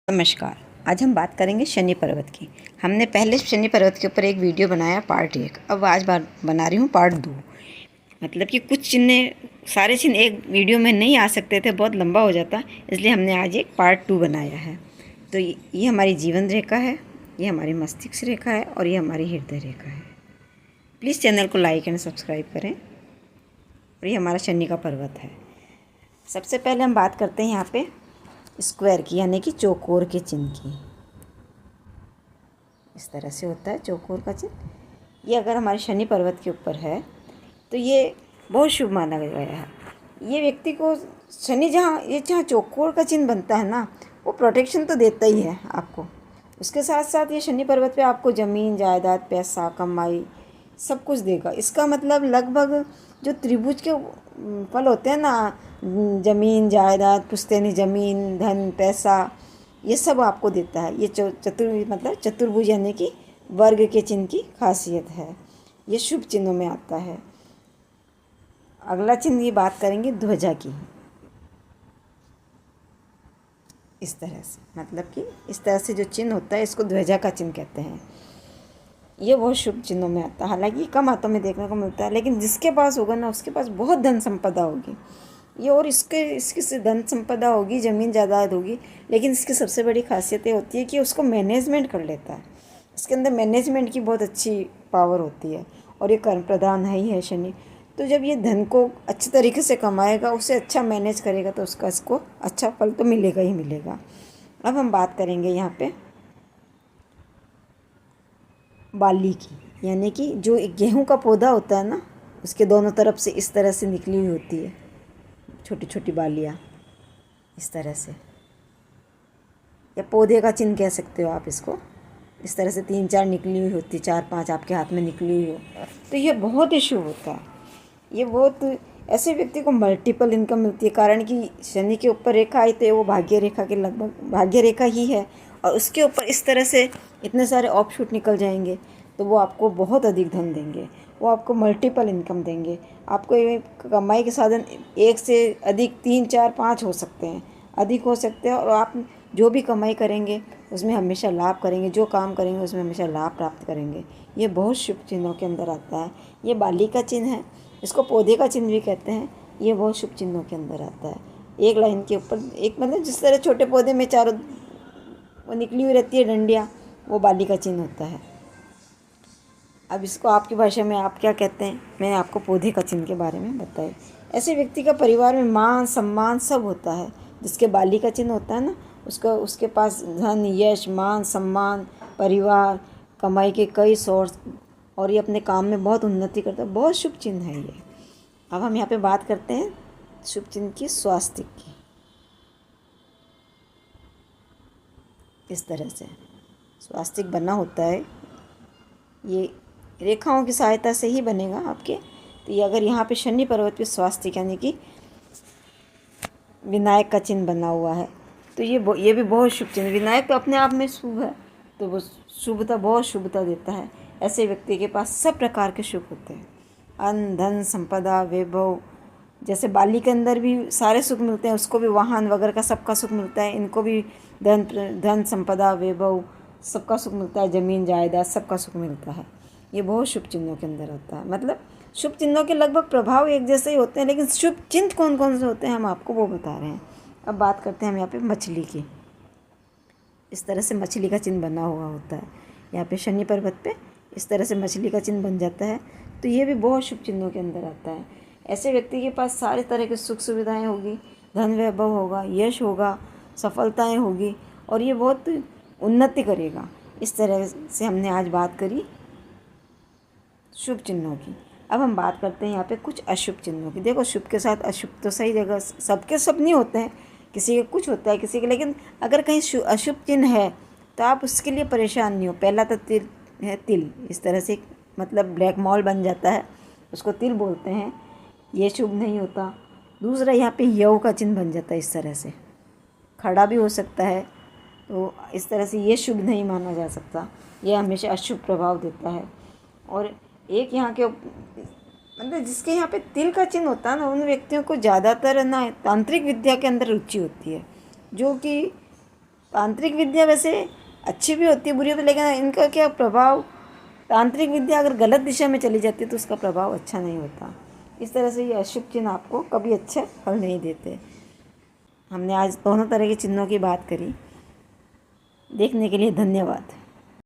नमस्कार। आज हम बात करेंगे शनि पर्वत की। हमने पहले शनि पर्वत के ऊपर एक वीडियो बनाया पार्ट 1। अब आज बना रही हूँ पार्ट 2। मतलब कि कुछ चिन्ह, सारे चिन्ह एक वीडियो में नहीं आ सकते थे, बहुत लंबा हो जाता, इसलिए हमने आज एक पार्ट 2 बनाया है। तो ये हमारी जीवन रेखा है, ये हमारी मस्तिष्क रेखा है और ये हमारी हृदय रेखा है। प्लीज़ चैनल को लाइक एंड सब्सक्राइब करें। और ये हमारा शनि का पर्वत है। सबसे पहले हम बात करते हैं यहाँ पे स्क्वायर की, यानी कि चौकोर के चिन्ह की। इस तरह से होता है चौकोर का चिन्ह। ये अगर हमारे शनि पर्वत के ऊपर है तो ये बहुत शुभ माना गया है। ये व्यक्ति को शनि जहाँ चौकोर का चिन्ह बनता है ना, वो प्रोटेक्शन तो देता ही है आपको। उसके साथ साथ ये शनि पर्वत पे आपको ज़मीन जायदाद, पैसा, कमाई सब कुछ देगा। इसका मतलब लगभग जो त्रिभुज के फल होते हैं ना, ज़मीन जायदाद, पुश्तैनी ज़मीन, धन, पैसा, ये सब आपको देता है। ये चतुर्भुज यानी कि वर्ग के चिन्ह की खासियत है। ये शुभ चिन्हों में आता है। अगला चिन्ह की बात करेंगे ध्वजा की। इस तरह से, मतलब कि इस तरह से जो चिन्ह होता है इसको ध्वजा का चिन्ह कहते हैं। ये बहुत शुभ चिन्हों में आता है। हालांकि कम हाथों में देखने को मिलता है, लेकिन जिसके पास होगा ना उसके पास बहुत धन संपदा होगी। ये और इसकी से धन संपदा होगी, ज़मीन जायदाद होगी, लेकिन इसकी सबसे बड़ी खासियत ये होती है कि उसको मैनेजमेंट कर लेता है। इसके अंदर मैनेजमेंट की बहुत अच्छी पावर होती है। और ये कर्म प्रधान है ही है शनि। तो जब ये धन को अच्छे तरीके से कमाएगा, उसे अच्छा मैनेज करेगा, तो इसको अच्छा फल तो मिलेगा ही मिलेगा। अब हम बात करेंगे यहाँ पे बाली की, यानी कि जो गेहूं का पौधा होता है ना, उसके दोनों तरफ से इस तरह से निकली हुई होती है छोटी छोटी बालियाँ, इस तरह से, या पौधे का चिन्ह कह सकते हो आप इसको। इस तरह से 3-4 निकली हुई होती, 4-5 आपके हाथ में निकली हुई हो, तो ये बहुत ही शुभ होता है। ये बहुत ऐसे व्यक्ति को मल्टीपल इनकम मिलती है, कारण कि शनि के ऊपर रेखा आई तो वो भाग्य रेखा के लगभग भाग्य रेखा ही है, और उसके ऊपर इस तरह से इतने सारे ऑफशूट निकल जाएंगे तो वो आपको बहुत अधिक धन देंगे, वो आपको मल्टीपल इनकम देंगे। आपको ये कमाई के साधन एक से अधिक 3-4-5 हो सकते हैं, अधिक हो सकते हैं, और आप जो भी कमाई करेंगे उसमें हमेशा लाभ करेंगे, जो काम करेंगे उसमें हमेशा लाभ प्राप्त करेंगे। ये बहुत शुभ चिन्हों के अंदर आता है। ये बाली का चिन्ह है, इसको पौधे का चिन्ह भी कहते हैं। ये बहुत शुभ चिन्हों के अंदर आता है। एक लाइन के ऊपर एक, मतलब जिस तरह छोटे पौधे में चारों वो निकली हुई रहती है डंडियाँ, वो बाली का चिन्ह होता है। अब इसको आपकी भाषा में आप क्या कहते हैं, मैंने आपको पौधे का चिन्ह के बारे में बताया। ऐसे व्यक्ति का परिवार में मान सम्मान सब होता है। जिसके बाली का चिन्ह होता है ना, उसके पास धन, यश, मान, सम्मान, परिवार, कमाई के कई सोर्स, और ये अपने काम में बहुत उन्नति करता है। बहुत शुभ चिन्ह है ये। अब हम यहाँ पे बात करते हैं शुभ चिन्ह की स्वास्तिक की। इस तरह से स्वास्तिक बना होता है, ये रेखाओं की सहायता से ही बनेगा आपके। तो ये अगर यहाँ पे शनि पर्वत पे स्वास्तिक यानी कि विनायक का चिन्ह बना हुआ है, तो ये भी बहुत शुभ चिन्ह। विनायक तो अपने आप में शुभ है, तो वो बहुत शुभता देता है। ऐसे व्यक्ति के पास सब प्रकार के सुख होते हैं, अन्न, धन, संपदा, वैभव। जैसे बाली के अंदर भी सारे सुख मिलते हैं, उसको भी वाहन वगैरह का सबका सुख मिलता है। इनको भी धन, संपदा, वैभव सबका सुख मिलता है, ज़मीन जायदाद सबका सुख मिलता है। ये बहुत शुभ चिन्हों के अंदर होता है। मतलब शुभ चिन्हों के लगभग प्रभाव एक जैसे ही होते हैं, लेकिन शुभ चिन्ह कौन कौन से होते हैं हम आपको वो बता रहे हैं। अब बात करते हैं हम यहाँ पे मछली की। इस तरह से मछली का चिन्ह बना हुआ होता है। यहाँ पे शनि पर्वत पे इस तरह से मछली का चिन्ह बन जाता है, तो ये भी बहुत शुभ चिन्हों के अंदर आता है। ऐसे व्यक्ति के पास सारे तरह की सुख सुविधाएँ होगी, धन वैभव होगा, यश होगा, सफलताएँ होगी, और ये बहुत उन्नति करेगा। इस तरह से हमने आज बात करी शुभ चिन्हों की। अब हम बात करते हैं यहाँ पे कुछ अशुभ चिन्हों की। देखो, शुभ के साथ अशुभ तो सही जगह सबके सब नहीं होते हैं, किसी के कुछ होता है, किसी के, लेकिन अगर कहीं अशुभ चिन्ह है तो आप उसके लिए परेशान नहीं हो। पहला तो तिल है, तिल इस तरह से मतलब ब्लैक मॉल बन जाता है, उसको तिल बोलते हैं, ये शुभ नहीं होता। दूसरा, यहाँ पे यव का चिन्ह बन जाता है, इस तरह से खड़ा भी हो सकता है, तो इस तरह से ये शुभ नहीं माना जा सकता, ये हमेशा अशुभ प्रभाव देता है। और एक यहाँ के मतलब जिसके यहाँ पे तिल का चिन्ह होता है ना, उन व्यक्तियों को ज़्यादातर ना तांत्रिक विद्या के अंदर रुचि होती है, जो कि तांत्रिक विद्या वैसे अच्छी भी होती है, बुरी होती है, लेकिन इनका क्या प्रभाव, तांत्रिक विद्या अगर गलत दिशा में चली जाती है तो उसका प्रभाव अच्छा नहीं होता। इस तरह से ये अशुभ चिन्ह आपको कभी अच्छे फल नहीं देते। हमने आज दोनों तरह के चिन्हों की बात करी। देखने के लिए धन्यवाद।